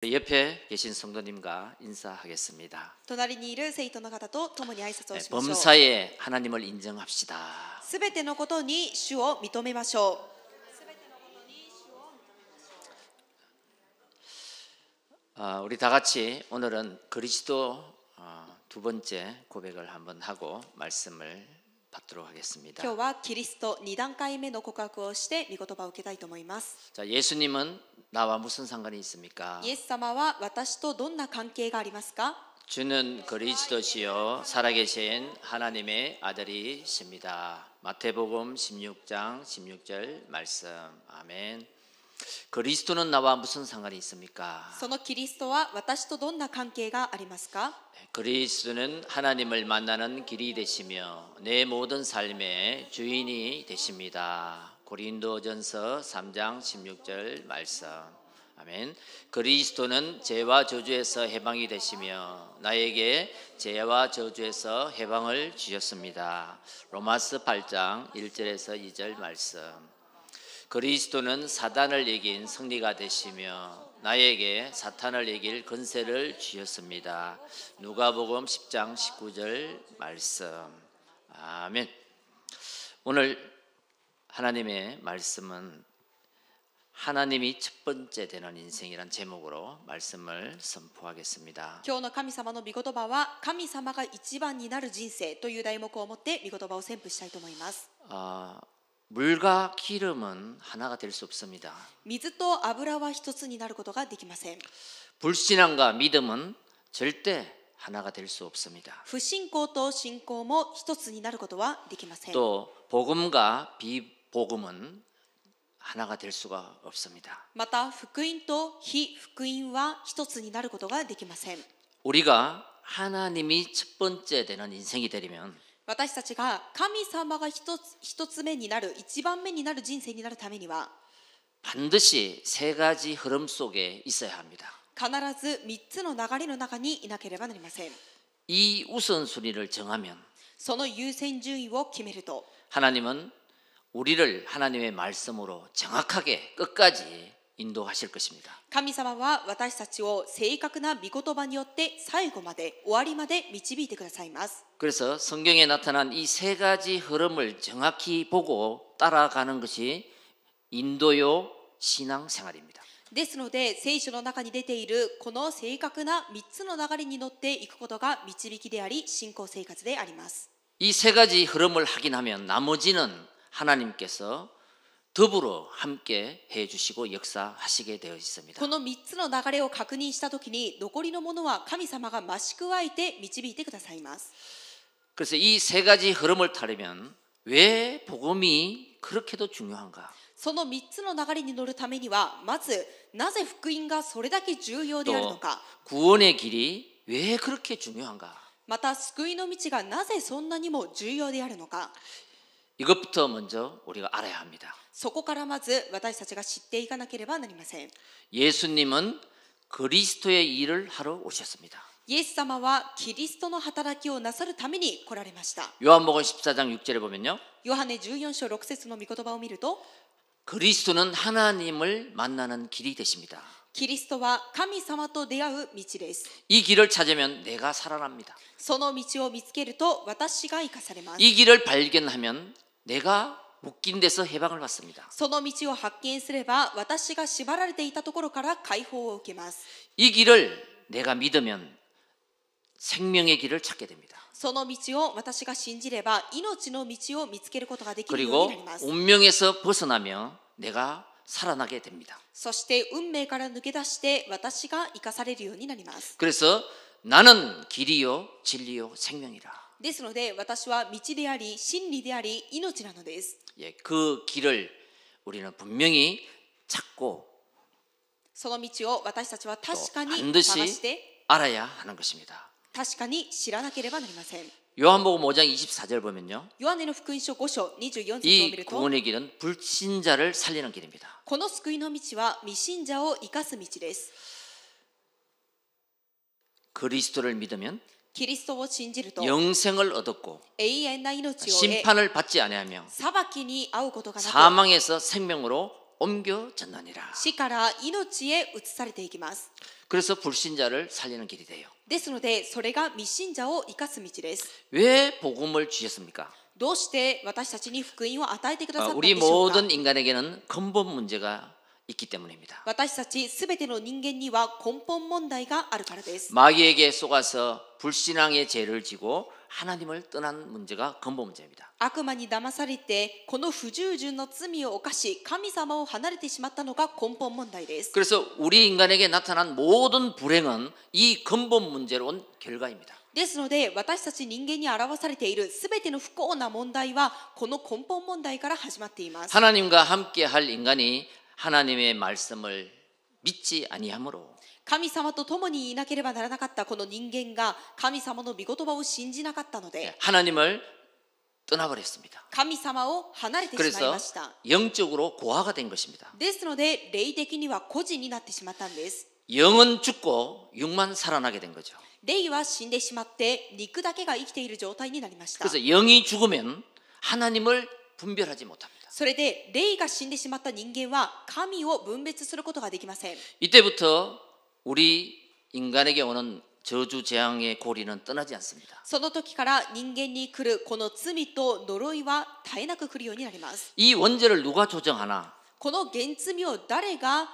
옆에 계신 성도님과 인사하겠습니다. 隣にいる生徒の方と共に挨拶をしましょう。 범사에 하나님을 인정합시다. すべてのことに主を認めましょう。 우리 다 같이 오늘은 그리스도 두 번째 고백을 한번 하고 말씀을 받도록 하겠습니다. 今日はキリスト2段階目の告白をして御言葉を受けたいと思います。 자, 예수님은 나와 무슨 상관이 있습니까? イエス様は私とどんな関係がありますか？ 주는 그리스도시요 살아계신 하나님의 아들이십니다. 마태복음 16장 16절 말씀. 아멘. 그리스도는 나와 무슨 상관이 있습니까? そのキリストは私とどんな関係がありますか？ 그리스도는 하나님을 만나는 길이 되시며 내 모든 삶의 주인이 되십니다. 고린도전서 3장 16절 말씀. 아멘. 그리스도는 죄와 저주에서 해방이 되시며 나에게 죄와 저주에서 해방을 주셨습니다. 로마서 8장 1절에서 2절 말씀. 그리스도는 사단을 이긴 승리가 되시며 나에게 사탄을 이길 권세를 주셨습니다. 누가복음 10장 19절 말씀. 아멘. 오늘 하나님의 말씀은 하나님이 첫 번째 되는 인생이란 제목으로 말씀을 선포하겠습니다. 今日の神様の御言葉は神様が一番になる人生という題目を持って御言葉を宣布したいと思います。 물과 기름은 하나가 될 수 없습니다. 水と油は一つになることができません。 불신앙과 믿음은 절대 하나가 될 수 없습니다. 不信仰と信仰も一つになることはできません。 또 복음과 비복음은 하나가 될 수가 없습니다. また福音と非福音は一つになることができません。 우리가 하나님이 첫 번째 되는 인생이 되려면 私たちが神様が一つ目になる、一番目になる人生になるためには 반드시 세 가지 흐름 속에 있어야 합니다. 必ず3つの流れの中にいなければなりません。 이 우선순위를 정하면 その優先順位を決めると 하나님은 우리를 하나님의 말씀으로 정확하게 끝까지 인도하실 것입니다. 神様は私たちを正確な御言葉によって最後まで終わりまで導いてくださいます。 그래서 성경에 나타난 이 세 가지 흐름을 정확히 보고 따라가는 것이 인도요 신앙생활입니다. ですので聖書の中に出ているこの正確な3つの流れに乗っていくことが導きであり信仰生活であります。 이 세 가지 흐름을 확인하면 나머지는 하나님께서 더불어 함께 해주시고 역사하시게 되어 있습니다. この3つの流れを確認したときに残りのものは神様が増し加えて導いてくださいます。 그래서 이 세 가지 흐름을 타려면 왜 복음이 그렇게도 중요한가? その3つの流れに乗るためにはまずなぜ福音がそれだけ重要であるのか、 또 구원의 길이 왜 그렇게 중요한가? また救いの道がなぜそんなにも重要であるのか、 이것부터 먼저 우리가 알아야 합니다. そこからまず私たちが知っていかなければなりません。 예수님은 그리스도의 일을 하러 오셨습니다. イエス様はキリストの働きをなさるために来られました。 요한복음 14장 6절에 보면요. ヨハネ14章6節の御言葉を見ると 그리스도는 하나님을 만나는 길이 되십니다. キリストは神様と出会う道です。 이 길을 찾으면 내가 살아납니다. その道を見つけると私が生かされます。 이 길을 발견하면 내가 묶인 데서 해방을 받습니다. その道を発見すれば私が縛られていたところから解放を受けます。 이 길을 내가 믿으면 생명의 길을 찾게 됩니다. その道を私が信じれば命の道を見つけることができるよう 그리고 になります。 운명에서 벗어나며 내가 살아나게 됩니다. そして運命から抜け出して私が生かされるようになります。 그래서 나는 길이요 진리요 생명이라. ですので私は道であり真理であり命なのです。 예, 그 길을 우리는 분명히 찾고 その道を私たちは確かに 반드시 探して 알아야 하는 것입니다. 確かに知らなければなりません。 요한복음 5장 24절 보면요. ヨハネの福音書5章24節を見 이 ると 구원의 길은 불신자를 살리는 길입니다. この救いの道は未信者を生かす道です。 그리스도를 믿으면 キリストを信じると 영생을 얻었고 永遠な命を得 심판을 받지 아니하며 裁きに遭うことがなく 사망에서 생명으로 옮겨졌느니라. 死から命へ移されていきます。 그래서 불신자를 살리는 길이 돼요. ですのでそれが未信者を生かす道です。 왜 복음을 주셨습니까? どうして私たちに福音を与えてくださったの 우리 でしょうか。 모든 인간에게는 근본 문제가 있기 때문입니다. 私たちすべての人間には根本問題があるからです。 마귀에게 속아서 불신앙의 죄를 지고 하나님을 떠난 문제가 근본 문제입니다. 悪魔に騙されてこの不従順の罪を犯し神様を離れてしまったのが根本問題です。 그래서 우리 인간에게 나타난 모든 불행은 이 근본 문제로 온 결과입니다. ですので私たち人間に表されているすべての不幸な問題はこの根本問題から始まっています。 하나님과 함께 할 인간이 하나님의 말씀을 믿지 아니하므로 神様と共にいなければならなかったこの人間が神様の御言葉を信じなかったので 하나님을 떠나버렸습니다. 神様を離れてしまい 그래서 ました。 영적으로 고아가 된 것입니다. ですので霊的には孤児になってしまったんです。 영은 죽고 육만 살아나게 된 거죠. 霊は死んでしまって肉だけが生きている状態になりました。 그래서 영이 죽으면 하나님을 분별하지 못합니다. それで霊が死んでしまった人間は神を分別することができません。 이때부터 우리 인간에게 오는 저주 재앙의 고리는 떠나지 않습니다. その時から人間に来るこの罪と呪いは絶えなく来るようになります。 이 원죄를 누가 조정하나? この原罪を誰が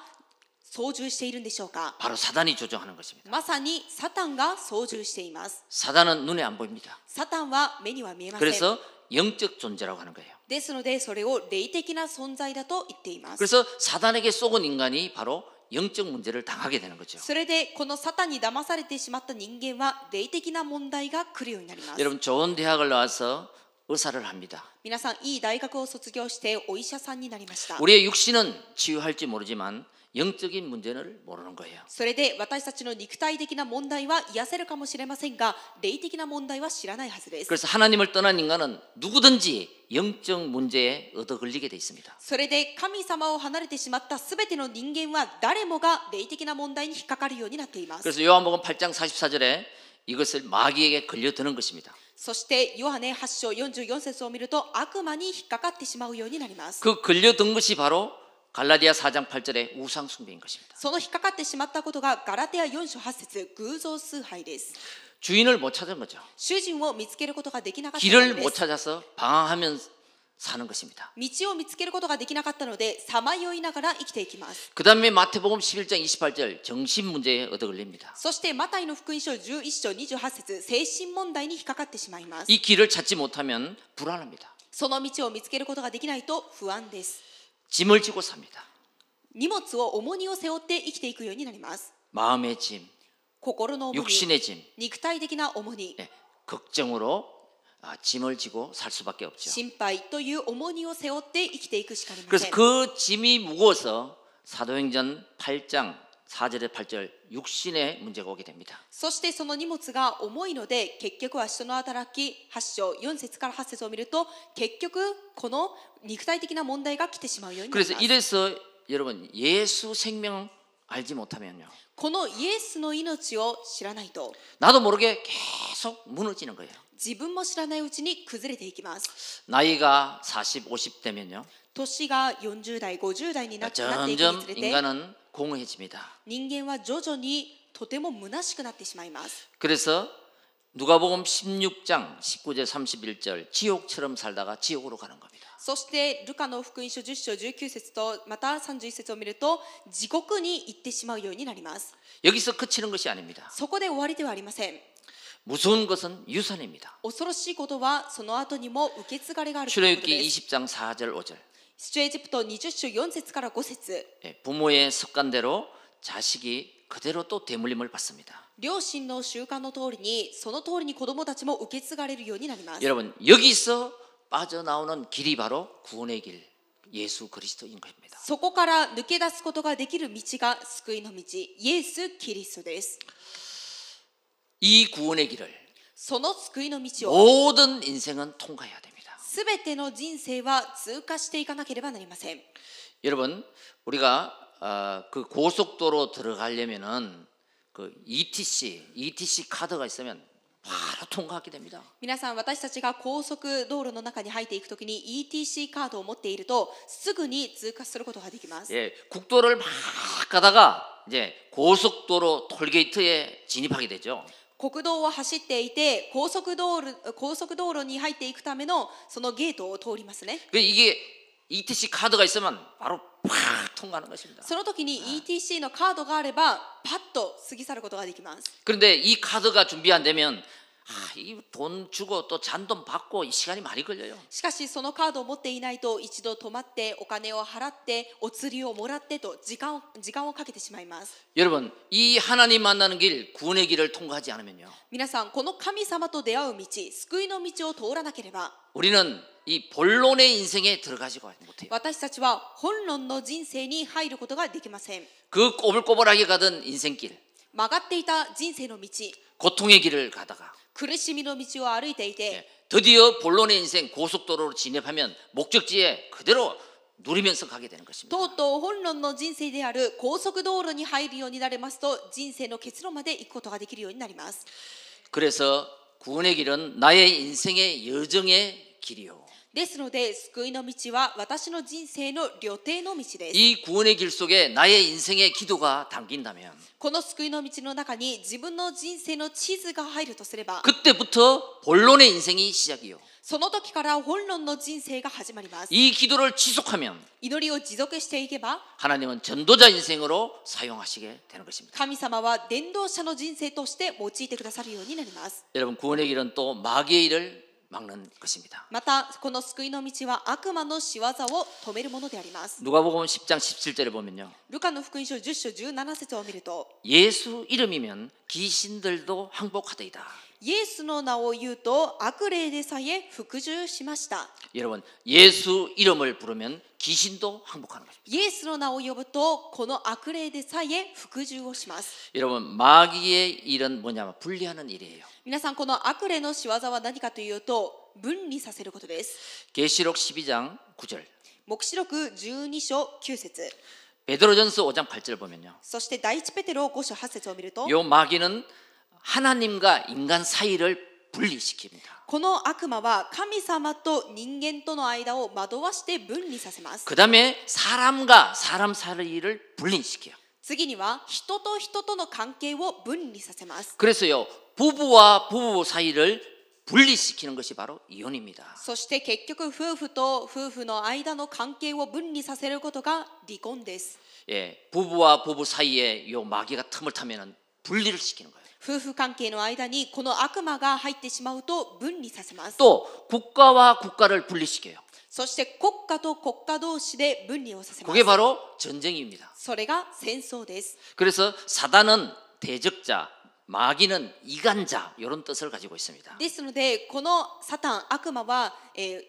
操縦しているんでしょうか。 바로 사단이 조정하는 것입니다. まさにサタンが操縦しています。 사단은 눈에 안 보입니다. サタンは目には見えません。 그래서 영적 존재라고 하는 거예요. ですのでそれを霊的な存在だと言っています。 그래서 사단에게 속은 인간이 바로 영적 문제를 당하게 되는 거죠. それでこのサタンに騙されてしまった人間は霊的な問題が来るようになります。 여러분 좋은 대학을 나와서 의사를 합니다. 皆さんいい大学を卒業してお医者さんになりました。 우리의 육신은 치유할지 모르지만 영적인 문제를 모르는 거예요. それで私たちの肉体的な問題は癒せるかもしれませんが霊的な問題は知らないはずです。 그래서 하나님을 떠난 인간은 누구든지 영적 문제에 얻어 걸리게 돼 있습니다. それで神様を離れてしまったすべての人間は誰もが霊的な問題に引っかかるようになっています。 그래서 요한복음 8장 44절에 이것을 마귀에게 걸려드는 것입니다. そしてヨハネ8章44節を見ると悪魔に引っかかってしまうようになります。 그 걸려든 것이 바로 갈라디아 4장 8절의 우상 숭배인 것입니다. その引っかかってしまったことがガラテヤ4章8節偶像崇拝です。 주인을 못 찾은 거죠. 主人を見つけることができなかった 길을 ので 못 す。 찾아서 방황하면서 사는 것입니다. 道を見つけることができなかったのでさまよいながら生きていきます。 그 다음에 마태복음 11장 28절 정신 문제에 얻어 걸립니다. そしてマタイの福音書11章28節精神問題に引っかかってしまいます。 이 길을 찾지 못하면 불안합니다. その道を見つけることができないと不安です。 짐을 지고 삽니다. 荷物を重荷を背負って生きていくようになります。 마음의 짐, 心の重荷、 육신의 짐, 肉体的な重荷、 걱정으로 짐을 지고 살 수밖에 없죠. 心配という重荷を背負って生きていくしかありま 그래서 せん。 그 짐이 무거워서 사도행전 8장 4절에 8절 육신의 문제가 오게 됩니다. そしてその荷物が重いので結局は使徒の働き8章4節から8節を見ると結局この肉体的な問題が来てしまうようになり 그래서 ます。 이래서 여러분 예수 생명 알지 못하면요. このイエスの命を知らないと 나도 모르게 계속 무너지는 거예요. 自分も知らないうちに崩れていきます。 나이가 40, 50 되면요. 年が40代50代になっていくに 점점 つれて 인간은 공허해집니다. 人間は徐々にとても虚しくなってしまいます。 그래서 누가복음 16장 19절 31절 지옥처럼 살다가 지옥으로 가는 겁니다. そしてルカの福音書10章19節とまた31節を見ると地獄に行ってしまうようになります。 여기서 그치는 것이 아닙니다. そこで終わりではありません。 무서운 것은 유산입니다. 恐ろしいことはその後にも受け継がれがあるということ 출애굽기 です。 20장 4절 5절 出エジプト20章4節から5節 부모의 습관대로 자식이 그대로 또 대물림을 받습니다. 両親の習慣の通りにその通りに子供たちも受け継がれるようになります。 여러분 여기서 빠져나오는 길이 바로 구원의 길 예수 그리스도인 겁니다. そこから抜け出すことができる道が救いの道イエス・キリストです。 이 구원의 길을 その救いの道を 모든 인생은 통과해야 됩니다. すべての人生は通過していかなければなりません。 여러분 우리가 그 고속도로 들어가려면은 그 ETC 카드가 있으면 바로 통과하게 됩니다. 皆さん、私たちが高速道路の中に入っていくときに ETC カードを持っているとすぐに通過することができます。 예, 국도를 막 가다가 이제 고속도로 톨게이트에 진입하게 되죠. 国道を走っていて高速道路に入っていくためのそのゲートを通りますね。 이게 ETC 카드가 있으면 바로 팍 통과하는 것입니다. その時に ETC のカードがあればパッと過ぎ去ることができます。 그런데 이 카드가 준비 안 되면 이 돈 주고 또 잔돈 받고 이 시간이 많이 걸려요. しかしそのカードを持っていないと一度止まってお金を払ってお釣りをもらってと時間をかけてしまいます。 여러분, 이 하나님 만나는 길, 구원의 길을 통과하지 않으면요. 皆さん、この神様と出会う道、救いの道を通らなければ 우리는 이 본론의 인생에 들어가지가 못해요. 私たちは本論の人生に入ることができません。 그 꼬불꼬불하게 가던 인생길, 曲がっていた人生の道、 고통의 길을 가다가 苦しみの道を歩いていて 드디어 본론의 인생 고속도로로 진입하면 목적지에 그대로 누리면서 가게 되는 것입니다. とうとう本論の人生である高速道路に入るようになれますと人生の結論まで行くことができるようになります。 그래서 구원의 길은 나의 인생의 여정의 길이요. ですので救いの道は私の人生の旅程の道です。 이 구원의 길 속에 나의 인생의 기도가 담긴다면 この救いの道の中に自分の人生の地図が入るとすれば 그때부터 본론의 인생이 시작이요. その時から本論の人生が始まります。 이 기도를 지속하면 祈りを持続していけば 하나님은 전도자 인생으로 사용하시게 되는 것입니다. 神様は伝道者の人生として用いてくださるようになります。 여러분, 구원의 길은 또 마귀의 일을 막는 것입니다. またこの救いの道は悪魔の仕業を止めるものであります。 누가복음 10장 17절에 보면요. ルカの福音書10章17節を見ると 예수 이름이면 귀신들도 항복하더이다. イエスの名を言うと悪霊でさえ服従しました。 여러분, 예수 이름을 부르면 귀신도 항복하는 것입니다. イエスの名を呼ぶとこの悪霊でさえ服従をします。 여러분, 마귀의 일은 뭐냐면 분리하는 일이에요. 皆さん、この悪霊の仕業は何かというと分離させることです。 계시록 12장 9절, 黙示録12章9節 베드로전서 5장 8절 보면요. そして第一ペテロ5章8節を見ると 요 마귀는 하나님과 인간 사이를 분리시킵니다. この悪魔は神様と人間との間を惑わして分離させます。 그 다음에 사람과 사람 사이를 분리시켜요. 次には人と人との関係を分離させます。 그래서요, 부부와 부부 사이를 분리시키는 것이 바로 이혼입니다. そして結局夫婦と夫婦の間の関係を分離させることが離婚です。 예, 부부와 부부 사이에 요 마귀가 틈을 타면은 분리를 시키는 거예요. 夫婦関係の間にこの悪魔が入ってしまうと分離させます。 또 국가와 국가를 분리시켜요. そして国家と国家同士で分離をさせます。 그게 바로 전쟁입니다. それが戦争です。 그래서 사단은 대적자, 마귀는 이간자 이런 뜻을 가지고 있습니다. ですのでこのサタン悪魔は、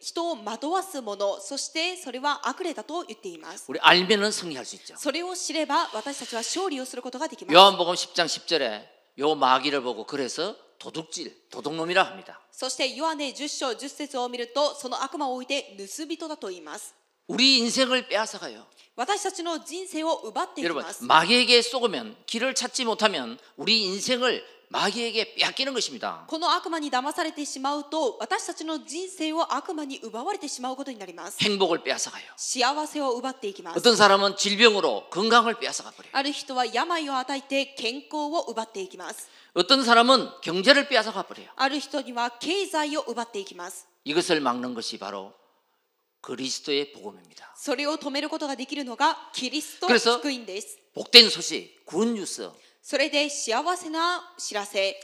人を惑わすもの、そしてそれは悪霊だと言っています。 우리 알면은 승리할 수 있죠. それを知れば私たちは勝利をすることができます。 요한복음 10장 10절에 요 마귀를 보고 그래서 도둑놈이라 합니다. そしてヨハネ10章10節を見るとその悪魔を置いて盗人だと言います。 우리 인생을 빼앗아가요. 私たちの人生を奪っていき 여러분, ます。 마귀에게 쏘으면 길을 찾지 못하면 우리 인생을 마귀에게 빼앗기는 것입니다. この悪魔に騙されてしまうと私たちの人生を悪魔に奪われてしまうことになります。 행복을 빼앗아가요. 幸せを奪っていきます。 어떤 사람은 질병으로 건강을 빼앗아가 버려요. ある人は病を与えて健康を奪っていきます。 어떤 사람은 경제를 빼앗아가 버려요. ある人には経済を奪っていきます。 이것을 막는 것이 바로 그리스도의 복음입니다. それを止めることができるのがキリスト 그래서 福音です。 복된 소식, 굿뉴스, それで幸せな知らせ、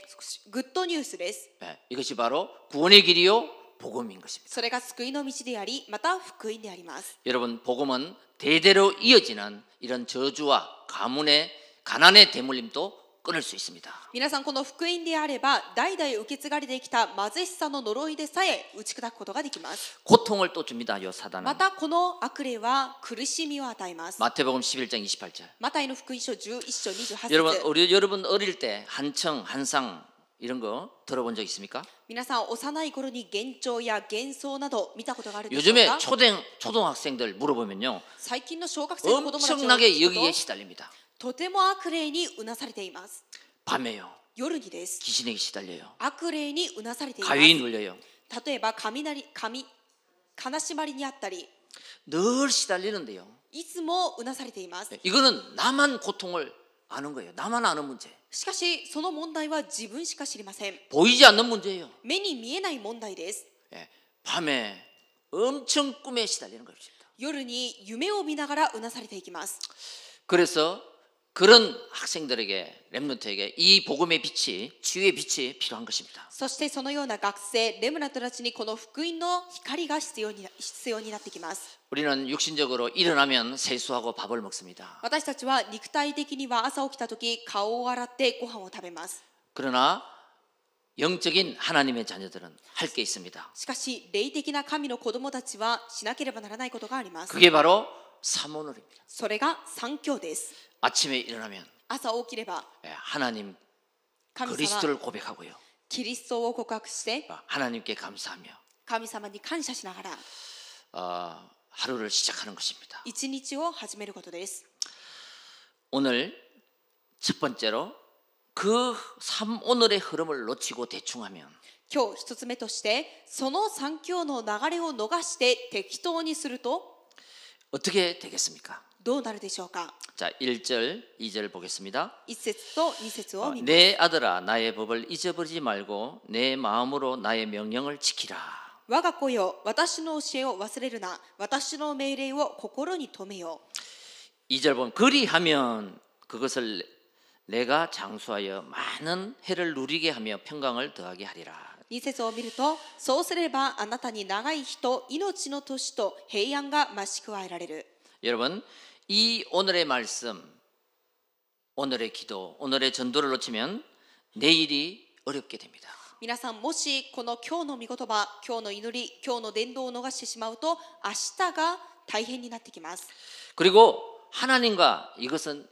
グッドニュースです。 이것이 바로 구원의 길이요 복음인 것입니다. それが救いの道であり、また福音であります。 여러분, 복음은 대대로 이어지는 이런 저주와 가문의 가난의 대물림도 끊을 수 있습니다. 皆さん、この福音であれば代々受け継がれてきた貧しさの呪いでさえ打ち砕くことができます。 고통을 또 줍니다. 요 ま 사단은. たこの悪霊は苦しみを与えます。 마태복음 11장 28절. マタイの福音書11章28 여러분, 節。 여러분 어릴 때 한청, 한상 이런 거 들어본 적 있습니까? 皆さん、幼い頃に幻聴や幻想など見たことがあるでしょう 요즘에 か。 초등학생들 물어보면요, 最近の小学生の子供たちを聞 엄청나게 くと 여기에 시달립니다. とても悪霊にうなされています。 밤에요. 夜にです。 귀신에게 시달려요. 悪霊にうなされています。 가위에 눌려요. 例えば金縛りにあったり、 늘 시달리는데요. いつもうなされています。 이거는 나만 고통을 아는 거예요. 나만 아는 문제. しかしその問題は自分しか知りません。 보이지 않는 문제예요. 目に見えない問題です。 예, 밤에 엄청 꿈에 시달리는 것입니다. 夜に夢を見ながらうなされていきます。 그래서 그런 학생들에게 렘넌트에게 이 복음의 빛이 치유의 빛이 필요한 것입니다. そしてそのような学生レムナントたちにこの福音の光が必要になってきます。 우리는 육신적으로 일어나면 세수하고 밥을 먹습니다. 私たちは肉体的には朝起きた時顔を洗ってご飯を食べます。 그러나 영적인 하나님의 자녀들은 할 게 있습니다. しかし霊的な神の子供たちはしなければならないことがあります。 그게 바로 삼오늘입니다. それが三教です。 아침에 일어나면 朝起きれば 하나님 神様 그리스도를 고백하고요. キリストを告白して 하나님께 감사하며 神様に感謝しながら 하루를 시작하는 것입니다. 一日を始めることです。 오늘 첫 번째로 그 삼오늘의 흐름을 놓치고 대충하면 今日一つ目としてその三教の流れを逃して適当にすると 어떻게 되겠습니까? どうなるでしょうか。 자, 1절, 2절 보겠습니다. 一節と二節を見ます。 내 아들아 나의 법을 잊어버리지 말고 내 마음으로 나의 명령을 지키라. 我が子よ、私の教えを忘れるな。私の命令を心に留めよ。 2절 보면 그리하면 그것을 내가 장수하여 많은 해를 누리게 하며 평강을 더하게 하리라. 二節を見ると、そうすればあなたに長い日と命の年と平安が増し加えられる。 여러분, 이 오늘의 말씀, 오늘의 기도, 오늘의 전도를 놓치면 내일이 어렵게 됩니다. 皆さん、もしこの今日の御言葉、今日の祈り、今日の伝道を逃してしまうと、明日が大変になってきます。 그리고 하나님과 이것은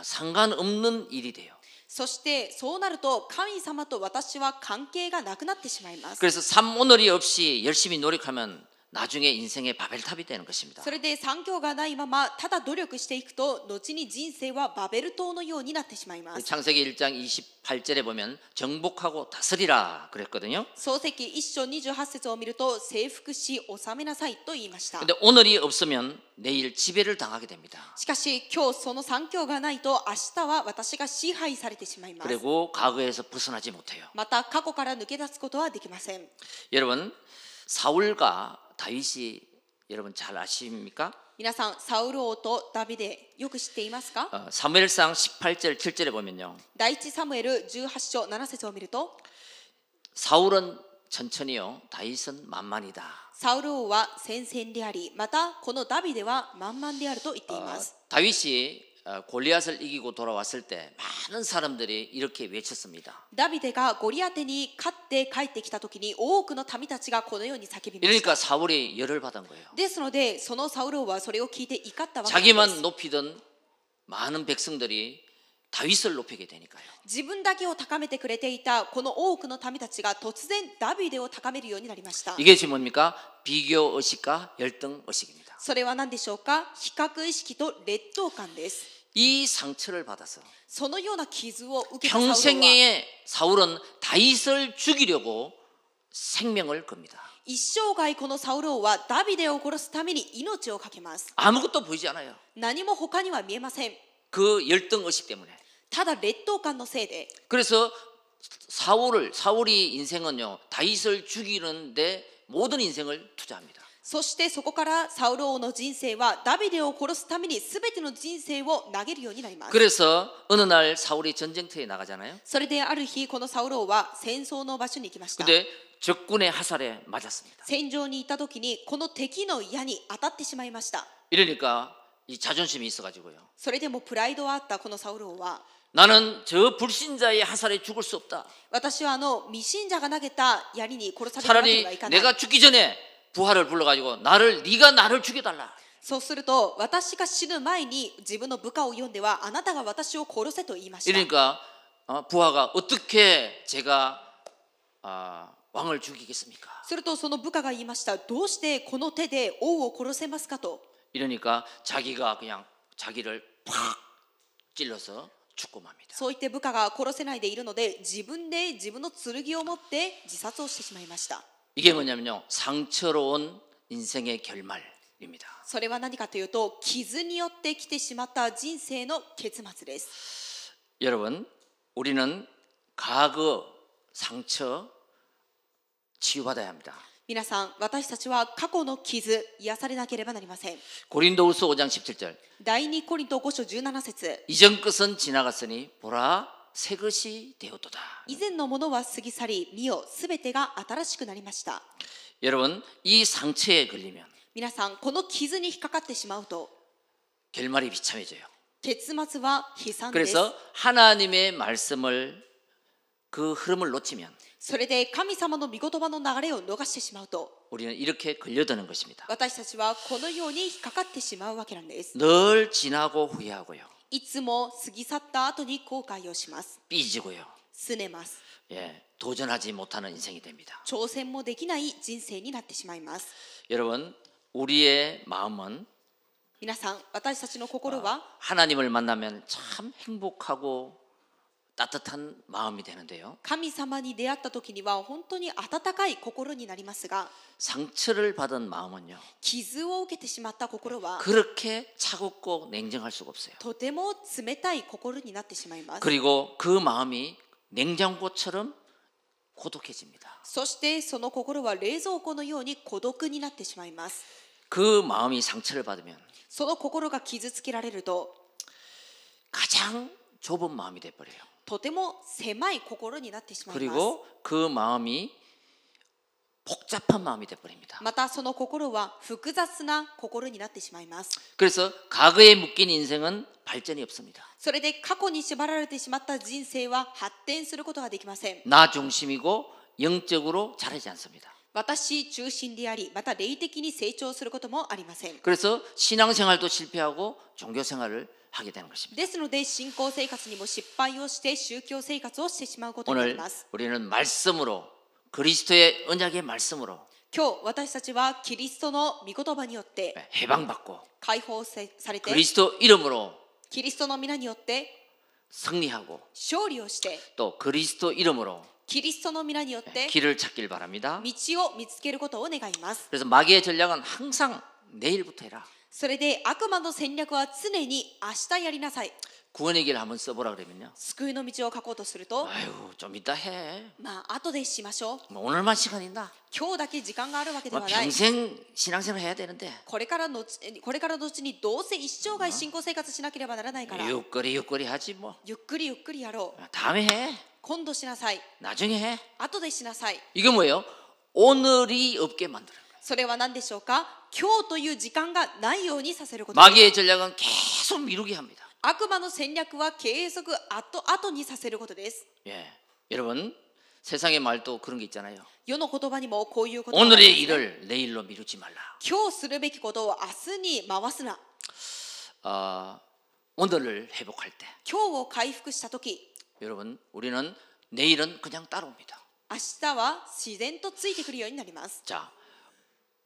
상관없는 일이 돼요. そしてそうなると神様と私は関係がなくなってしまいます。 그래서 삼오늘이 없이 열심히 노력하면 나중에 인생의 바벨탑이 되는 것입니다. それで三教がないままただ努力していくと後に人生はバベル島のようになってしまいます。 창세기 1장 28절에 보면 정복하고 다스리라 그랬거든요. 創世記1章28節を見ると征服し治めなさいと言いました。 근데 오늘이 없으면 내일 지배를 당하게 됩니다. しかし今日その三教がないと明日は私が支配されてしまいます。 그리고 과거에서 벗어나지 못해요. また過去から抜け出すことはできません。 여러분, 사울과 다윗이 여러분 잘 아십니까? 皆さん、サウル王とダビデよく知っていますか？ 사무엘상 18절 7절에 보면요. 第一サムエル18章7節を見ると 사울은 천천히요, 다윗은 만만이다. サウル王は戦々であり、またこのダビデは満々であると言っています。 다윗이 골리앗을 이기고 돌아왔을 때 많은 사람들이 이렇게 외쳤습니다. ダビデがゴリアテに勝って帰ってきた時に多くの民たちがこのように叫びました。 이러니까 사울이 열을 받은 거예요. ですので、そのサウル王はそれを聞いて怒ったわけです。 자기만 높이던 많은 백성들이 다윗을 높이게 되니까요. 自分だけを高めてくれていたこの多くの民たちが突然ダビデを高めるようになりました。 이게 지금 뭡니까? 비교 의식과 열등 의식입니다. それは何でしょうか？比較意識と劣等感です。 이 상처를 받아서 そのような傷を受けたサウルは 평생에 사울은 다윗을 죽이려고 생명을 겁니다. 一生涯このサウル王はダビデを殺すために命を懸けます。 아무것도 보이지 않아요. 何も他には見えません。 그 열등 의식 때문에. ただ劣等感のせいで 그래서 사울이 인생은요, 다윗을 죽이는데 모든 인생을 투자합니다. そしてそこからサウル王の人生はダビデを殺すために全ての人生を投げるようになります。 그래서 어느 날 사울이 전쟁터에 나가잖아요. それである日このサウル王は戦争の場所に行きました。 근데 적군의 화살에 맞았습니다. 戦場にいた時にこの敵の矢に当たってしまいました。 이러니까 이 자존심이 있어가지고요. それでもプライドはあったこのサウル王は 나는 저 불신자의 화살에 죽을 수 없다. 私は未信者が投げた槍に殺されるわけにはい 차라리 かない。 내가 죽기 전에 부하를 불러가지고 네가 나를 죽여달라. そうすると私が死ぬ前に自分の部下を呼んではあなたが私を殺せと言いました。 이러니까 부하가 어떻게 제가 왕을 죽이겠습니까? するとその部下が言いました。どうしてこの手で王を殺せますかと。 이러니까 자기가 그냥 자기를 팍 찔러서 죽고 맙니다. そう言って部下が殺せないでいるので、自分で自分の剣を持って自殺をしてしまいました。 이게 뭐냐면요, 상처로운 인생의 결말입니다. それは何かというと、傷によって来てしまった人生の結末です。 여러분, 우리는 과거 상처 치유받아야 합니다. 皆さん、私たちは過去の傷、癒されなければなりません。 고린도후서 5장 17절. 第2コリント5章17節。 이전 것은 지나갔으니 보라 새 것이 되었도다. 以前のものは過ぎ去り、見よ、すべてが新しくなりました。 여러분, 이 상처에 걸리면 皆さん、この傷に引っかかってしまうと、 결말이 비참해져요. 結末は悲惨です。 그래서 하나님의 말씀을 그 흐름을 놓치면 それで神様の御言葉の流れを逃してしまうと、 우리는 이렇게 걸려드는 것입니다. 私たちはこのように引っかかってしまうわけなんです。 늘 지나고 후회하고요. いつも過ぎ去った後に後悔をします。 삐지고요. 拗ねます。 예, 도전하지 못하는 인생이 됩니다. 挑戦もできない人生になってしまいます。 여러분, 우리의 마음은 皆さん、私たちの心は 하나님을 만나면 참 행복하고 따뜻한 마음이 되는데요. 神様に出会った時には本当に温かい心になりますが、 상처를 받은 마음은요, 傷を受けてしまった心は 그렇게 차갑고 냉정할 수가 없어요. とても冷たい心になってしまいます。 그리고 그 마음이 냉장고처럼 고독해집니다. そしてその心は冷蔵庫のように孤独になってしまいます。 그 마음이 상처를 받으면 その心が傷つけられると、 가장 좁은 마음이 돼버려요. とても狭い心になってしまいます。 그리고 그 마음이 복잡한 마음이 돼버립니다. またその心は複雑な心になってしまいます。 그래서 과거에 묶인 인생은 발전이 없습니다. それで過去に縛られてしまった人生は発展することができません。 나 중심이고 영적으로 자라지 않습니다. 私中心であり、また霊的に成長することもありません。 그래서 신앙생활도 실패하고 종교생활을 하게 되는 것입니다. ですので信仰生活にも失敗をして宗教生活をしてしまうことになり 오늘 ます。 우리는 말씀으로 그리스도의 언약의 말씀으로 今日私たちはキリストの御言葉によって 해방받고 解放されて、 그리스도 이름으로 キリストの皆によって 승리하고 勝利をして、 또 그리스도 이름으로 キリストの皆によって 길을 찾길 바랍니다. 道を見つけることを願います。 그래서 마귀의 전략은 항상 내일부터 해라. それで悪魔の戦略は常に明日やりなさい。 구원의 길을 한번 써보라 그러면요. 救いの道を書こうとすると、 아유 좀 이따 해. まあ後でしましょう。 뭐 오늘만 시간 있나? 今日だけ時間があるわけで 뭐 はない。 평생 신앙생활 해야 되는데 これからの後にどうせ一生涯信仰生活しなければならないから、 육거리 하지 뭐. ゆっくりゆっくりやろう。 다음에 해. 今度しなさい。 나중에 해. 後でしなさい。 이게 뭐예요? 오늘이 없게 만드는 거예요. それは何でしょうか。今日という時間がないようにさせることです。 마귀의 전략은 계속 미루게 합니다. 悪魔の戦略は継続後にさせることです。 예, 여러분 세상의 말도 그런 게 있잖아요. 世の言葉にもこういうことがあります 오늘의 ね。 일을 내일로 미루지 말라. 今日するべきことを明日に回すな。 오늘을 회복할 때 今日を回復したとき、 여러분 우리는 내일은 그냥 따라옵니다. 明日は自然とついてくるようになります。 자,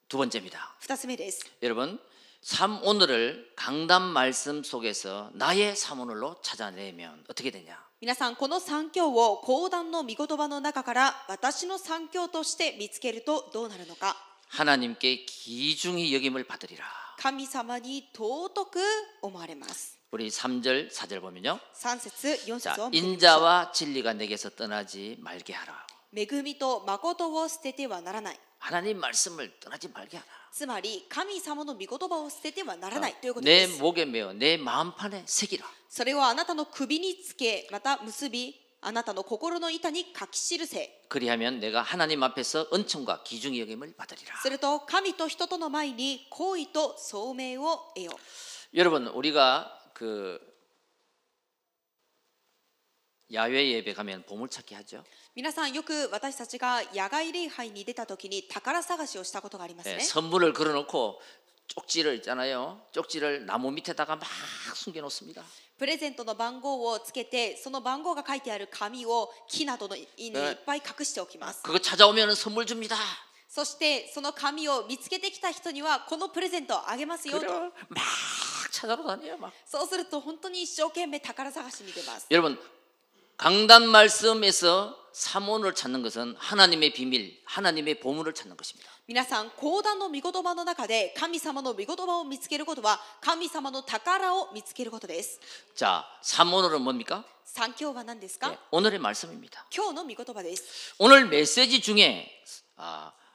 두 번째입니다. 2つ目です。 여러분 삶 오늘을 강단 말씀 속에서 나의 삶 오늘로 찾아내면 어떻게 되냐? 皆さん、この三教を講談の御言葉の中から私の三教として見つけるとどうなるのか。 하나님께 귀중히 여김을 받으리라. 神様に尊く思われます。 우리 3절 4절 보면요. 3節4 자, 節を見てみましょう。 인자와 진리가 내게서 떠나지 말게 하라. 恵みと誠を捨ててはならない。 하나님 말씀을 떠나지 말게 하라. つまり神様の御言葉を捨ててはならないということ 내 です。 목에 메어 내 마음판에 새기라. それをあなたの首につけ、また結び、あなたの心の板に書き記せ。 그리하면 내가 하나님 앞에서 은총과 귀중히 여김을 받으리라. すると神と人との前に好意と聡明を得よう。 여러분 우리가 그 야외 예배 가면 보물찾기 하죠. 皆さん、よく私たちが野外礼拝に出た時に宝探しをしたことがあります 예, ね。 선물을 걸어놓고 쪽지를 있잖아요. 쪽지를 나무 밑에다가 막 숨겨놓습니다. プレゼントの番号をつけて、その番号が書いてある紙を木などにいっぱい隠しておきます。 그거 찾아오면 선물 줍니다. そしてその紙を見つけてきた人にはこのプレゼントをあげますよと。 그래 막 찾아러 다녀요 막. そうすると本当に一生懸命宝探しに出ます。 여러분 강단 말씀에서 삼원을 찾는 것은 하나님의 비밀, 하나님의 보물을 찾는 것입니다. 皆さん、講談の御言葉の中で神様の御言葉を見つけることは神様の宝を見つけることです。 자, 삼원어는 뭡니까? 三教は何ですか？ 네, 오늘의 말씀입니다. 今日の御言葉です。 오늘 메시지 중에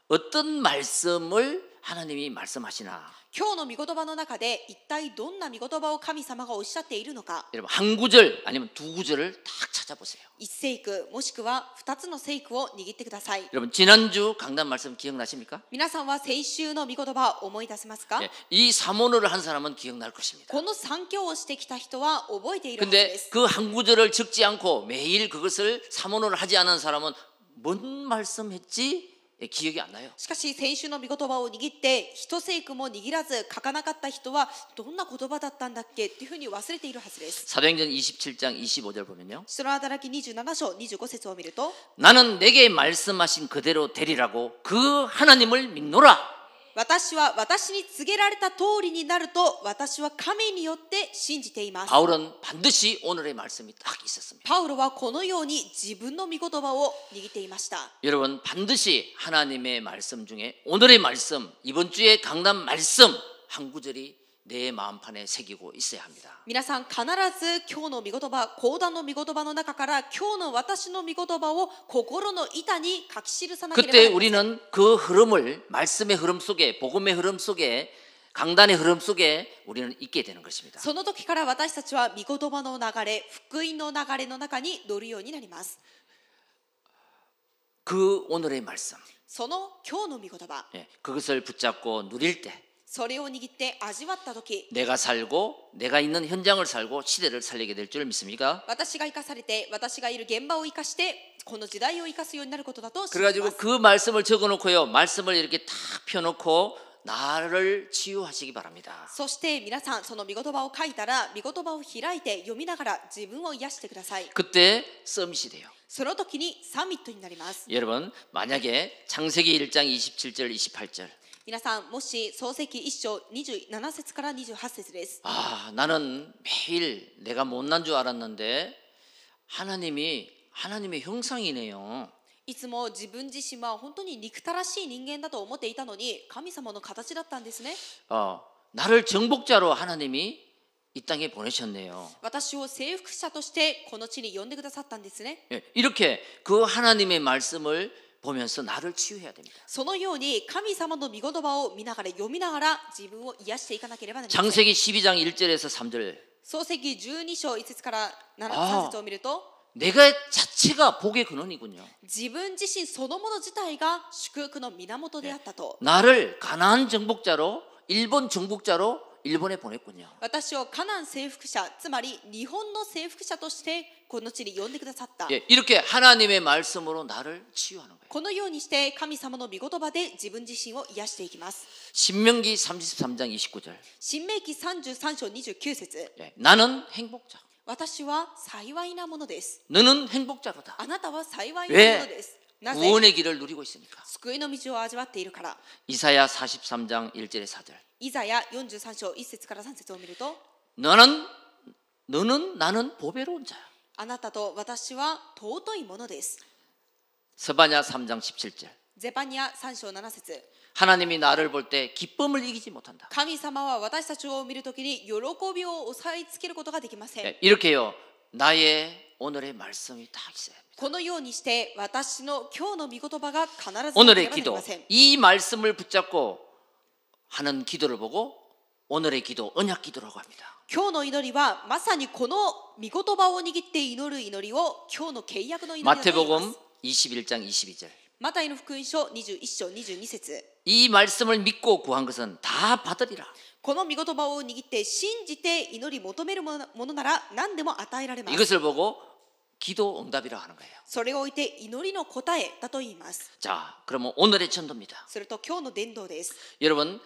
어떤 말씀을 하나님이 말씀하시나? 今日の御言葉の中で一体どんな御言葉を神様がおっしゃっているのか。 여러분 한 구절 아니면 두 구절을 딱 찾아보세요. 一聖句もしくは二つの聖句を握ってください。 여러분 지난주 강단 말씀 기억나십니까? 皆さんは先週の御言葉を思い出せますか？ 네, 이 삼원어를 한 사람은 기억날 것입니다. この三教をしてきた人は覚えているはずで 근데 す。 그 한 구절을 적지 않고 매일 그것을 삼원어를 하지 않은 사람은 뭔 말씀했지? 기억이 안 나요. しかし先週の御言葉を握って一聖句も握らず書かなかった人はどんな言葉だったんだっけっていうふうに忘れているはずです。 사도행전 27장 25절 보면요. 使徒の働き27章25節を見ると 나는 내게 말씀하신 그대로 되리라고 그 하나님을 믿노라. 私は私に告げられた通りになると私は神によって信じています。 바울은 반드시 오늘의 말씀이 딱 있었습니다. パウロはこのように自分の御言葉を握っていました。 여러분 반드시 하나님의 말씀 중에 오늘의 말씀, 이번 주에 강단 말씀 한 구절이 내 마음판에 새기고 있어야 합니다. 皆さん必ず今日の御言葉、講談の御言葉の中から今日の私の御言葉を心の板に書き記さなければな 그때 りません。 우리는 그 흐름을 말씀의 흐름 속에 복음의 흐름 속에 강단의 흐름 속에 우리는 있게 되는 것입니다. その時から私たちは御言葉の流れ、福音の流れの中に乗るようになります。 그 오늘의 말씀, その今日の御言葉、 그것을 붙잡고 누릴 때 それを握って味わった時、 내가 살고 내가 있는 현장을 살고 시대를 살리게 될 줄 믿습니까? 私が生かされて私がいる現場を生かしてこの時代を生かすようになることだと信じてい 그래가지고 ます。 그 말씀을 적어놓고요, 말씀을 이렇게 딱 펴놓고 나를 치유하시기 바랍니다. そして皆さんその御言葉を書いたら御言葉を開いて読みながら自分を癒してください。 그때 서밋이 돼요. その時にサミットになります。 여러분 만약에 창세기 1장 27절 28절 皆さんもし創世記1章27節から28節です。 나는 매일 내가 못난 줄 알았는데 하나님의 형상이네요. いつも自分自身は本当に憎たらしい人間だと思っていたのに神様の形だったんですね。 나를 정복자로 하나님이 이 땅에 보내셨네요. 私を征服者としてこの地に呼んでくださったんですね。 이렇게 그 하나님의 말씀을 보면서 나를 치유해야 됩니다. そのように神様の御言葉を見ながら読みながら自分を癒していかなければなりません。 창세기 12장 1절에서 3절 創世記12章1節から3節を見ると 내가 자체가 복의 근원이군요. 自分自身そのもの自体が祝福の源であったと。 나를 가나안 정복자로 일본 정복자로 일본에 보냈군요. 私をカナン征服者、つまり日本の征服者としてこの地に呼んでくださった。 이렇게 하나님의 말씀으로 나를 치유하는 거예요. このようにして神様の御言葉で自分自身を癒していきます。 신명기 33장 29절 新明記33章29節 나는 행복자 私は幸いなものです。 너는 행복자로다. あなたは幸いなものです。なぜ 구원의 길을 누리고 있으니까. 救いの道を味わっているから。 이사야 43장 1절에 4절 イザヤ43章1節から3節を見ると 너는 나는 보배로운 자야. あなたと私は尊いものです。 스바냐 3장 17절 ゼパニア3章7節 하나님이 나를 볼 때 기쁨을 이기지 못한다. 神様は私たちを見るときに喜びを抑えつけることができません。 이렇게요. 나의 오늘의 말씀이 다 있어야 합니다. このようにして私の今日の御言葉が必ずなけれ 오늘의 ばなり 기도 ません。 이 말씀을 붙잡고 하는 기도를 보고 오늘의 기도 언약 기도라고 합니다. 今日の祈りはまさにこの御言葉を握って祈る祈りを今日の契約の祈りだと言いま 마태복음 す。 21장 22절 マタイの福音書21章22節 이 말씀을 믿고 구한 것은 다 받으리라. この御言葉を握って信じて祈り求めるものなら何でも与えられます。 이것을 보고 기도 응답이라고 하는 거예요. それを置いて祈りの答えだと言います。 자, 그러면 오늘의 전도입니다. すると今日の伝道です。 여러분,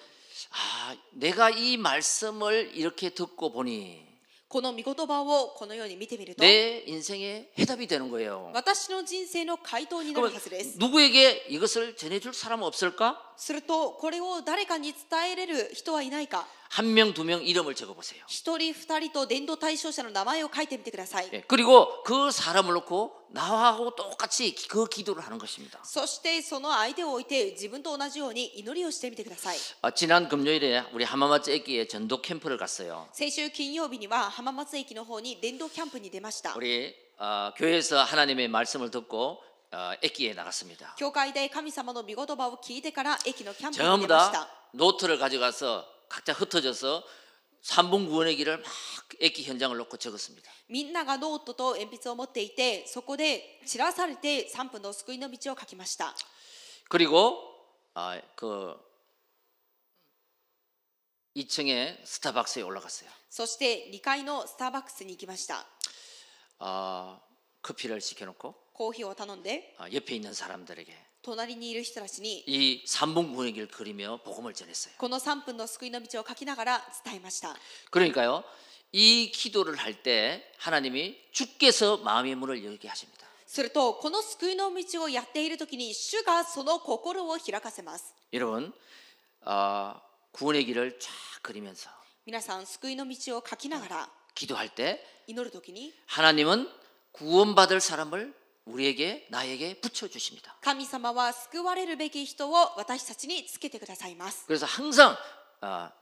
내가 이 말씀을 이렇게 듣고 보니 この御言葉をこのように見てみると 내 인생의 해답이 되는 거예요. 私の人生の回答になるはずです。 누구에게 이것을 전해줄 사람 없을까? するとこれを誰かに伝えれる人はいないか。한 명, 두 명 이름을 적어보세요. 一人二人と伝道対象者の名前を書いてみてください。 예, 그리고 그 사람을 놓고 나하고 똑같이 그 기도를 하는 것입니다. そしてその相手を置いて自分と同じように祈りをしてみてください。 지난 금요일에 우리 하마마츠駅에 전도 캠프를 갔어요. 先週金曜日には浜松駅の方に伝道キャンプに出ました。 우리 교회에서 하나님의 말씀을 듣고駅에 나갔습니다. 教会で神様の御言葉を聞いてから駅のキャンプに 전부 出ました。 다 노트를 가져가서 각자 흩어져서 3분 구원의 길을 막駅현장을 놓고 적었습니다. みんながノートと鉛筆を持っていて、そこで散らされて3分の救いの道を書きました。 그리고 그 2층에 스타벅스에 올라갔어요. そして2階のスターバックスに行きました。 커피를 시켜놓고 コーヒーを頼んで 옆에 있는 사람들에게 隣にいる人たちに 이 3분 구원의 길을 그리며 복음을 전했어요. この3分の救いの道を書きながら伝えました。 그러니까요, 이 기도를 할 때 하나님이 주께서 마음의 문을 열게 하십니다. するとこの救いの道をやっているときに主がその心を開かせます。 여러분, 구원의 길을 쫙 그리면서 皆さん救いの道を書きながら 기도할 때 祈るときに 하나님은 구원받을 사람을 우리에게 나에게 붙여주십니다. 神様は救われるべき人を私たちにつけてくださいます。 그래서 항상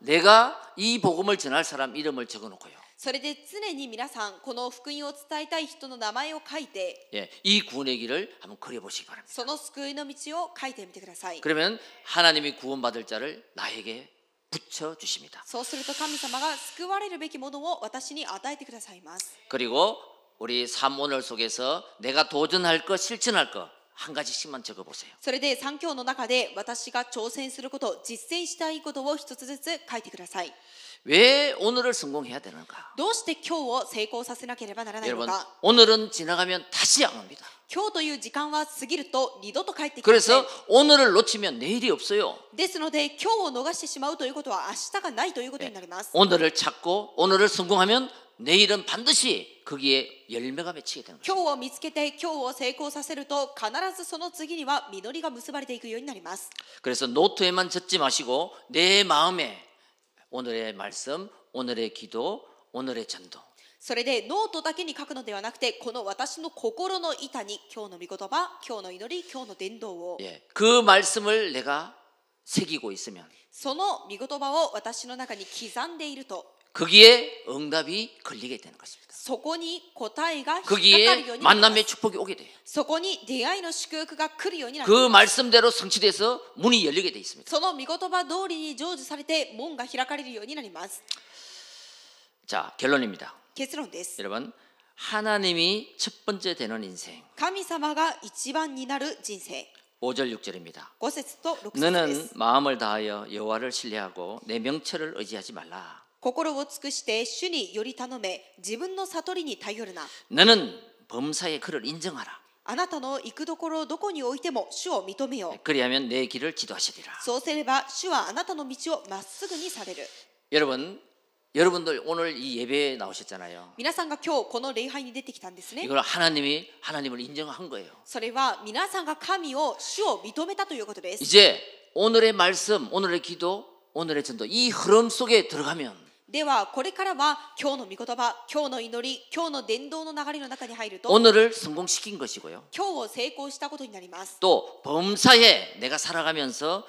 내가 이 복음을 전할 사람 이름을 적어놓고요. それで常に皆さんこの福音を伝えたい人の名前を書いて 예, 이 구원의 길을 한번 그려보시기 바랍니다. その救いの道を書いてみてください。 그러면 하나님이 구원받을 자를 나에게 붙여주십니다. そうすると神様が救われるべきものを私に与えてくださいます。 그리고 우리 삶 오늘 속에서 내가 도전할 것, 실천할 것 한 가지씩만 적어보세요. それで三教の中で私が挑戦すること、実践したいことを一つずつ書いてください。 왜 오늘을 성공해야 되는가? どうして今日を成功させなければならないの 여러분, か。 오늘은 지나가면 다시 안 옵니다. 今日という時間は過ぎると二度と帰ってきません。 그래서 오늘을 놓치면 내일이 없어요. ですので今日を逃してしまうということは明日がないということになります。 오늘을 찾고 오늘을 성공하면 내일은 반드시 거기에 열매가 맺히게 되는 거죠. 今日を見つけて今日を成功させると必ずその次には実りが結ばれていくようになります。 그래서 노트에만 적지 마시고 내 마음에 오늘의 말씀, 오늘의 기도, 오늘의 전도. それでノートだけに書くのではなくて、この私の心の板に今日の御言葉、今日の祈り、今日の伝道を、 예, 그 말씀을 내가 새기고 있으면 その御言葉を私の中に刻んでいると、 거기에 응답이 걸리게 되는 것입니다. そこに答えが引っかか 거기에 るようになりま 만남의 す。 축복이 오게 돼요. そこに出会いの祝福が来るようになり 그 ます。 말씀대로 성취돼서 문이 열리게 돼 있습니다. その御言葉通りに成就されて門が開かれるようになります。 자, 결론입니다. 結論です。 여러분, 하나님이 첫 번째 되는 인생. 神様が一番になる人生。 5절 6절입니다. 5節と6節で 너는 す。 마음을 다하여 여호와를 신뢰하고 내 명철을 의지하지 말라. 心を尽くして主により頼め、自分の悟りに頼るな。 너는 범사의 그를 인정하라. あなたの行くところどこにおいても主を認めよう。 그리하면 내 길을 지도하시리라. そうすれば主はあなたの道をまっすぐにされる。 여러분들 오늘 이 예배에 나오셨잖아요. 皆さんが今日この礼拝に出てきたんですね。 이걸 하나님을 인정한 거예요. それは皆さんが神を主を認めたということです。 이제 오늘의 말씀, 오늘의 기도, 오늘의 전도 이 흐름 속에 들어가면 ではこれからは今日の御言葉、今日の祈り、今日の伝道の流れの中に入ると、 오늘을 성공시킨 것이고요. 今日を成功したことになります。 또 범사에 내가 살아가면서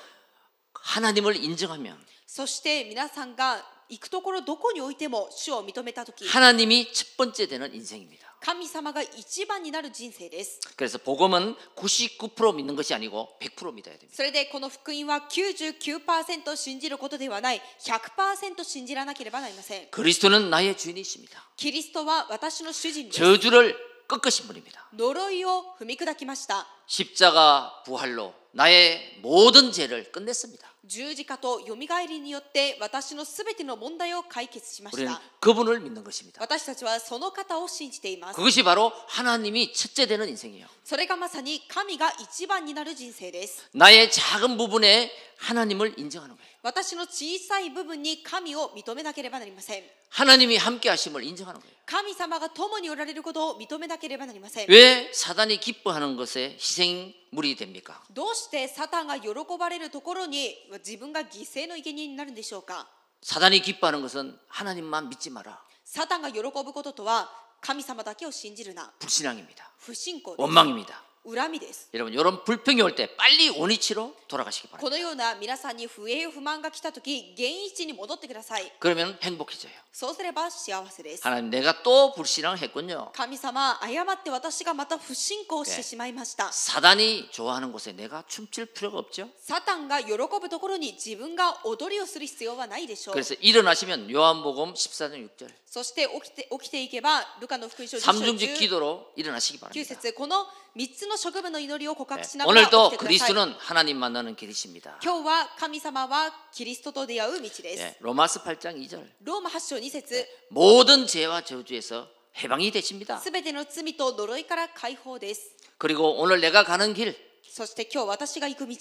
하나님을 인정하면 そして皆さんが行くところどこにおいても主を認めたとき、 하나님이 첫 번째 되는 인생입니다. 神様が一番になる人生です。 그래서 복음은 99% 믿는 것이 아니고 100% 믿어야 됩니다. それでこの福音は 99% 信じることではない、100% 信じらなければなりません。 그리스도는 나의 주인이십니다. キリストは私の主人です。 저주를 꺾으신 분입니다. 呪いを踏み砕きました。 십자가 부활로 나의 모든 죄를 끝냈습니다. 十字架とよみがえりによって私のすべての問題を解決しまし 우리는 た。 그분을 믿는 것입니다. 私たちはその方を信じています。 그것이 바로 하나님이 첫째 되는 인생이에요. それがまさに神が一番になる人生です。 나의 작은 부분에 하나님을 인정하는 거예요. 私の小さい部分に神を認めなければなりません。 하나님이 함께 하심을 인정하는 거예요. 神様が共におられることを認めなければなりません。 왜 사단이 기뻐하는 것에 희생물이 됩니까? どうしてサタンが喜ばれるところに自分が犠牲の生贄になるんでしょうか。 사단이 기뻐하는 것은 하나님만 믿지 마라. サタンが喜ぶこととは神様だけを信じるな 불신앙입니다. 不信仰です 원망입니다. 恨みです 여러분 이런 불평이 올 때 빨리 원위치로 돌아가시기 こ 바랍니다. のような皆さんに不平不満が来たとき原因地に戻ってください 그러면 행복해져요. そうすれば幸せです 하나님 내가 또 불신앙을 했군요. 神様誤って私がまた不信仰してしまいました 사단이 좋아하는 곳에 내가 춤출 필요가 없죠. サタンが喜ぶところに自分が踊りをする必要はないでしょう 그래서 일어나시면 요한복음 14장 6절 そして起きていけばルカの福音書10章 삼중직 기도로 일어나시기 9 바랍니다. 節この3つの職務の祈りを告白しながら起き 오늘도 てください 그리스도는 하나님 만나는 길이십니다. 今日は神様はキリストと出会う道です 예, 로마서 8장 2절 ローマ8章2節 모든 죄와 저주에서 해방이 되십니다. すべての罪と呪いから解放です 그리고 오늘 내가 가는 길 そして今日私が行く道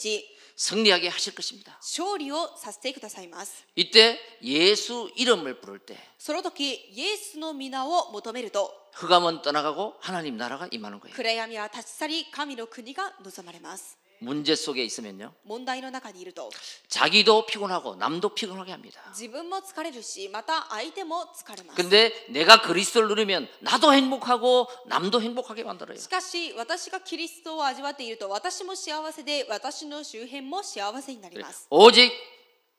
승리하게 하실 것입니다. 勝利をさせてくださいます 이때 예수 이름을 부를 때 その時イエスの皆を求めると 흑암은 떠나가고 하나님 나라가 임하는 거예요. 暗闇は立ち去り神の国が望まれます 문제 속에 있으면요 問題の中にいると 자기도 피곤하고 남도 피곤하게 합니다. 自分も疲れるしまた相手も疲れます 근데 내가 그리스도를 누리면 나도 행복하고 남도 행복하게 만들어요. しかし私がキリストを味わっていると私も幸せで私の周辺も幸せになります 오직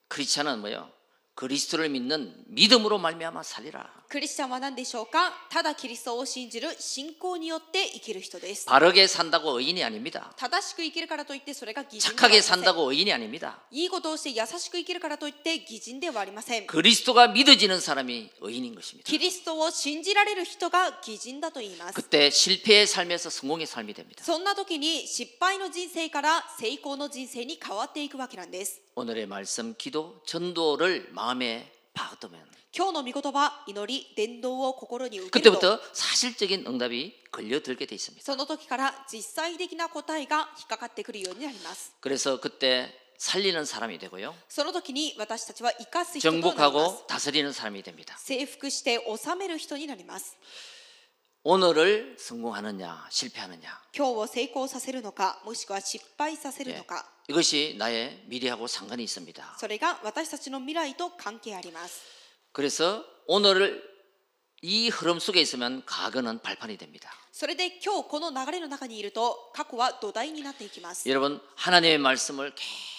크리스찬은 뭐요? 그리스도를 믿는 믿음으로 말미암아 살리라. クリスチャンは何でしょうかただキリストを信じる信仰によって生きる人です 바르게 산다고 의인이 아닙니다. 正しく生きるからといってそれが義人ではあり 착하게 ません 산다고 의인이 아닙니다. いいことをして優しく生きるからといって義人ではありません 그리스도가 믿어지는 사람이 의인인 것입니다. キリストを信じられる人が義人だと言います 그때 실패의 삶에서 성공의 삶이 됩니다. そんな時に失敗の人生から成功の人生に変わっていくわけなんです 오늘의 말씀, 기도, 전도를 마음에 파악하면 今日の御言葉祈り伝道を心に受けると 그때부터 사실적인 응답이 걸려들게 돼 있습니다. その時から実際的な答えが引っかかってくるようになります 그래서 그때 살리는 사람이 되고요. その時に私たちは生かす人となります 정복하고 다스리는 사람이 됩니다. 征服して治める人になります 오늘을 성공하느냐 실패하느냐 今日を成功させるのかもしくは失敗させるのか 이것이 나의 미래하고 상관이 있습니다. それが私たちの未来と関係あります 그래서 오늘을 이 흐름 속에 있으면 과거는 발판이 됩니다. それで今日この流れの中にいると過去は土台になっていきます 여러분 하나님의 말씀을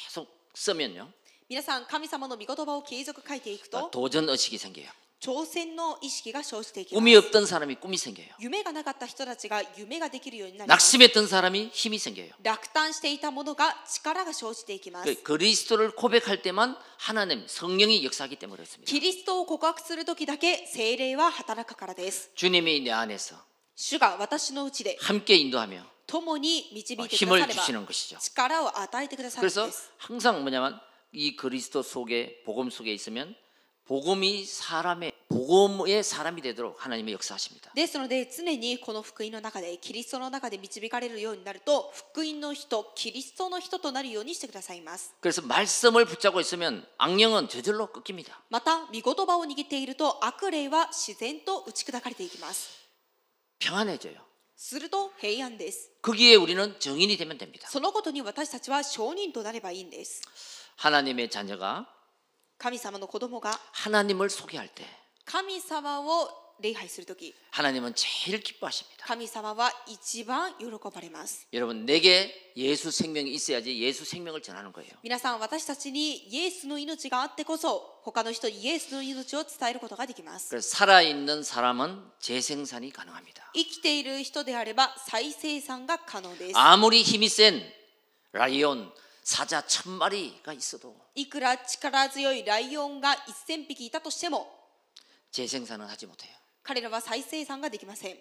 계속 쓰면요 皆さん神様の御言葉を継続書いていくと 도전 의식이 생겨요. 挑戦の意識が生じていきます 꿈이 없던 사람이 꿈이 생겨요. 夢がなかった人たちが夢ができるようになります 낙심했던 사람이 힘이 생겨요. 落胆していたものが力が生じていきます 그리스도를 고백할 때만 하나님 성령이 역사하기 때문에 그렇습니다. キリストを告白する時だけ聖霊は働くからです 주님이 내 안에서 主が私のうちで 함께 인도하며 共に導いてくださ 힘을 れば 주시는 것이죠. 力を与えてくださるん 그래서 です 항상 뭐냐면 이 그리스도 속에 복음 속에 있으면 복음의 사람이 되도록 하나님이 역사하십니다. ですので常にこの福音の中でキリストの中で導かれるようになると福音の人キリストの人となるようにしてくださいます 그래서 말씀을 붙잡고 있으면 악령은 저절로 끊깁니다. また御言葉を握っていると悪霊は自然と打ち砕かれていきます 평안해져요. すると平安です 거기에 우리는 정인이 되면 됩니다. そのことに私たちは証人となればいいんです 하나님의 자녀가 神様の子供が 하나님을 소개할 때 神様を礼拝するとき 하나님은 제일 기뻐하십니다. 神様は一番喜ばれます 여러분 내게 예수 생명이 있어야지 예수 생명을 전하는 거예요. 皆さん私たちにイエスの命があってこそ他の人にイエスの命を伝えることができます 그래서 살아있는 사람은 재생산이 가능합니다. 生きている人であれば再生産が可能です 아무리 힘이 센 라이온 사자 1000마리가 있어도 いくら力強いライオンが1000匹いたとしても 재생산은 하지 못해요. 彼らは再生産ができません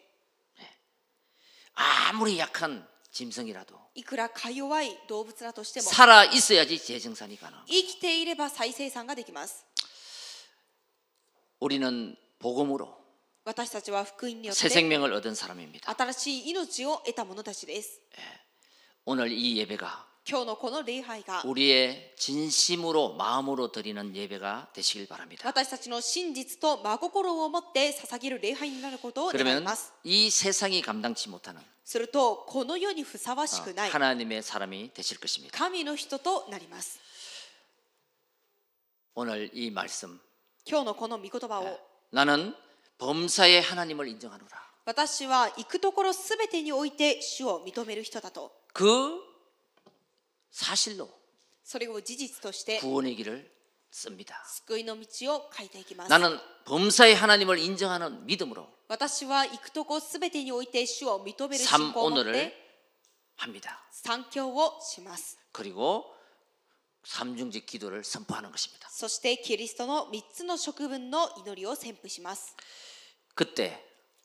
아무리 약한 짐승이라도 いくらか弱い動物だとしても 살아 있어야지 재생산이 가능. 生きていれば再生産ができます 우리는 복음으로 私たちは福音によっ 새 て 생명을 얻은 사람입니다. 新しい命を得た者たちです 오늘 이 예배가 今日のこの礼拝が 우리의 진심으로 마음으로 드리는 예배가 되시길 바랍니다. 私たちの真実と真心を持って捧げる礼拝になることを願い 그러면 ます 이 세상이 감당치 못하는 するとこの世にふさわしくない 하나님의 사람이 되실 것입니다. 神の人となります 오늘 이 말씀 今日のこの御言葉を 나는 범사의 하나님을 인정하노라. 私は行くところすべてにおいて主を認める人だと 그 사실로 それを事実として 구원의 길을 씁니다. 救いの道を書いていきます 나는 범사의 하나님을 인정하는 믿음으로 私は行くところすべてにおいて主を認める信 삼 仰を持っ 오늘을 て 합니다. 賛教をします 그리고 삼중직 기도를 선포하는 것입니다. そしてキリストの3つの職分の祈りを宣布します 그때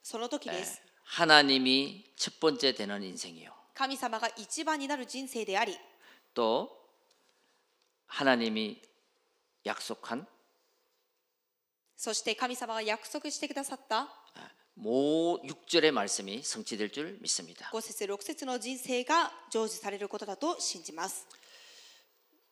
その時です 하나님이 첫 번째 되는 인생이요. 神様が一番になる人生であり 또 하나님이 약속한 そして神様が約束してくださった 모 6절의 말씀이 성취될 줄 믿습니다. 5節6節の人生が成就されることだと信じます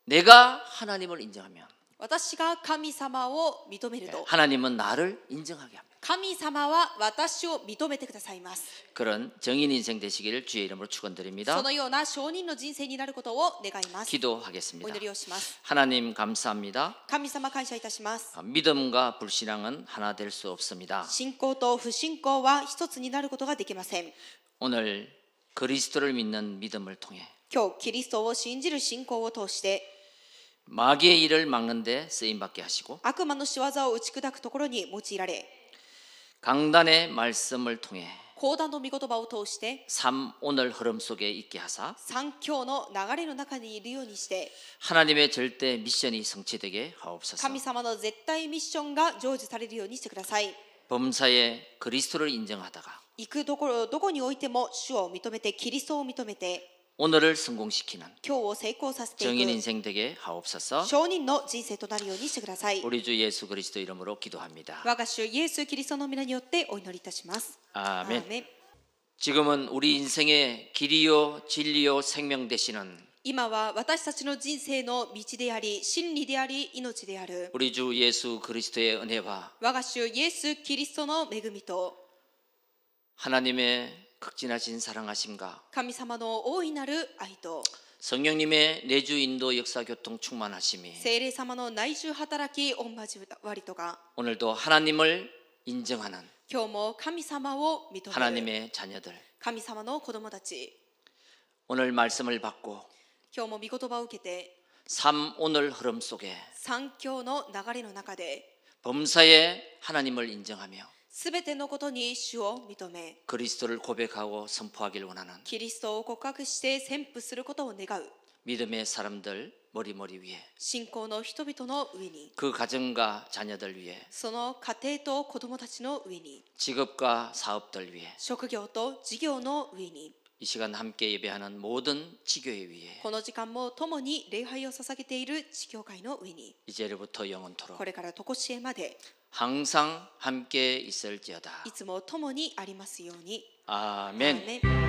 내가 하나님을 인정하면 私が神様を認めると 하나님은 나를 인정하게 합니다. 神様は私を認めてくださいます 그런 정인 인생 되시기를 주의 이름으로 そ 축원드립니다. のような証人の人生になることを願います 기도하겠습니다. お祈りをします 하나님 감사합니다. 神様感謝いたします 믿음과 불신앙은 하나 될 수 없습니다. 信仰と不信仰は一つになることができません 오늘 그리스도를 믿는 믿음을 통해 今日キリストを信じる信仰を通して 마귀의 일을 막는 데 쓰임 받게 하시고 悪魔の仕業を打ち砕くところに用いられ 강단의 말씀을 통해 講談の御言葉を通して 삶 오늘 흐름 속에 있게 하사 三教の流れの中にいるようにして 하나님의 절대 미션이 성취되게 하옵소서. 神様の絶対ミッションが成就されるようにしてください 범사에 그리스도를 인정하다가 行くところどこにおいても主を認めてキリストを認めて 오늘을 성공시키는 今日を成功させて 정인 いく 인생 되게 하옵소서. 証人の人生となるようにしてください 우리 주 예수 그리스도 이름으로 기도합니다. 我が主イエス・キリストの皆によってお祈りいたします 아멘. アーメン 지금은 우리 인생의 길이요 진리요 생명 되시는 今は私たちの人生の道であり真理であり命である 우리 주 예수 그리스도의 은혜와 我が主イエス・キリストの恵みと 하나님의 극진하신 사랑하심과 神様の大いなる愛と 성령님의 내주 인도 역사 교통 충만하심이 聖霊様の内住働き御交わりとが 오늘도 하나님을 인정하는 今日も神様を認める 하나님의 자녀들 神様の子供たち 오늘 말씀을 받고 今日も御言葉を受けて 삶 오늘 흐름 속에 三教の流れの中で 범사에 하나님을 인정하며 すべてのことに主を認め 그리스도를 고백하고 선포하길 원하는 キリストを告白して宣布することを願う 믿음의 사람들 머리머리 위에 信仰の人々の上に 그 가정과 자녀들 위에 その家庭と子供たちの上に 직업과 사업들 위에 職業と事業の上に 이 시간 함께 예배하는 모든 지교회 위에 この時間も共に礼拝を捧げている地教会の上に 이제로부터 영원토록 これから常しえまで 항상 함께 있을지어다. いつも共にありますように。 아멘. アーメン